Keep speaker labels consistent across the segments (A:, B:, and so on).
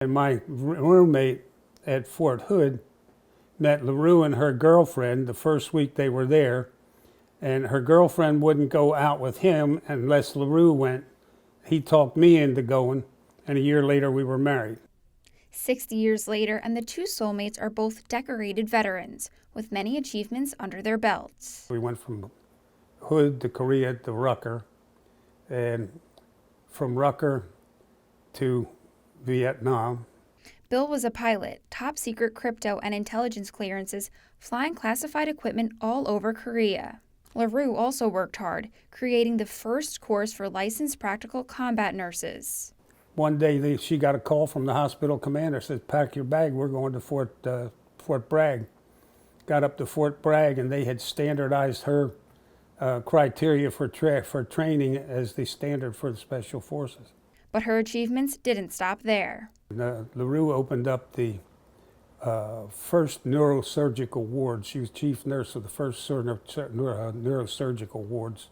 A: And my roommate at Fort Hood met LaRue and her girlfriend the first week they were there, and her girlfriend wouldn't go out with him unless LaRue went. He talked me into going, and a year later we were married.
B: 60 years later, and the two soulmates are both decorated veterans with many achievements under their belts.
A: We went from Hood to Korea to Rucker, and from Rucker to Vietnam.
B: Bill was a pilot, top secret crypto and intelligence clearances, flying classified equipment all over Korea. LaRue also worked hard, creating the first course for licensed practical combat nurses.
A: One day she got a call from the hospital commander, said, "Pack your bag, we're going to Fort Bragg." Got up to Fort Bragg, and they had standardized her criteria for training as the standard for the Special Forces.
B: But her achievements didn't stop there.
A: LaRue opened up the first neurosurgical ward. She was chief nurse of the first neurosurgical wards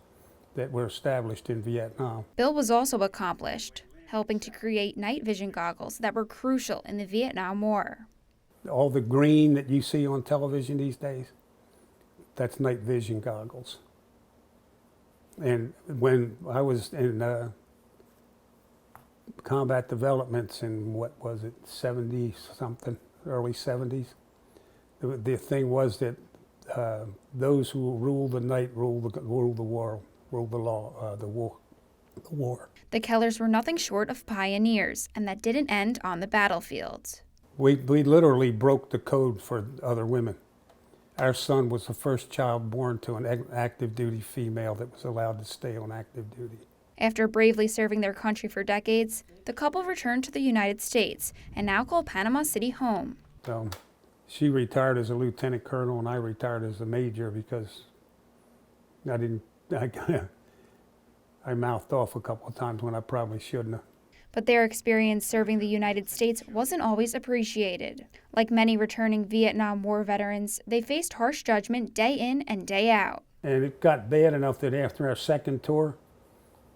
A: that were established in Vietnam.
B: Bill was also accomplished, helping to create night vision goggles that were crucial in the Vietnam War.
A: All the green that you see on television these days, that's night vision goggles. And when I was in combat developments in, what was it, 70 something, early 70s, the thing was that those who rule the night rule the war, rule the law, the war.
B: The Kellers were nothing short of pioneers, and that didn't end on the battlefield.
A: We literally broke the code for other women. Our son was the first child born to an active duty female that was allowed to stay on active duty.
B: After bravely serving their country for decades, the couple returned to the United States and now call Panama City home.
A: So she retired as a lieutenant colonel, and I retired as a major because I mouthed off a couple of times when I probably shouldn't have.
B: But their experience serving the United States wasn't always appreciated. Like many returning Vietnam War veterans, they faced harsh judgment day in and day out.
A: And it got bad enough that after our second tour,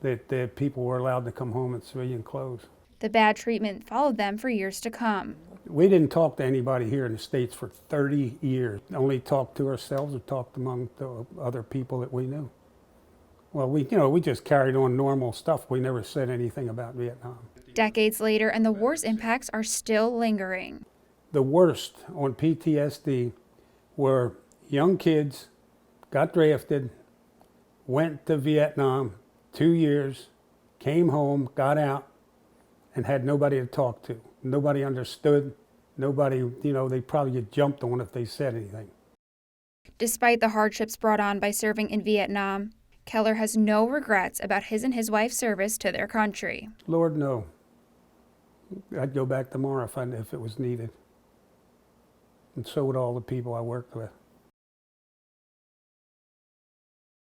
A: that people were allowed to come home in civilian clothes.
B: The bad treatment followed them for years to come.
A: We didn't talk to anybody here in the States for 30 years. Only talked to ourselves or talked among the other people that we knew. Well, we just carried on normal stuff. We never said anything about Vietnam.
B: Decades later, and the war's impacts are still lingering.
A: The worst on PTSD were young kids, got drafted, went to Vietnam 2 years, came home, got out, and had nobody to talk to. Nobody understood. Nobody, they probably get jumped on if they said anything.
B: Despite the hardships brought on by serving in Vietnam, Keller has no regrets about his and his wife's service to their country.
A: Lord, no. I'd go back tomorrow if it was needed. And so would all the people I worked with.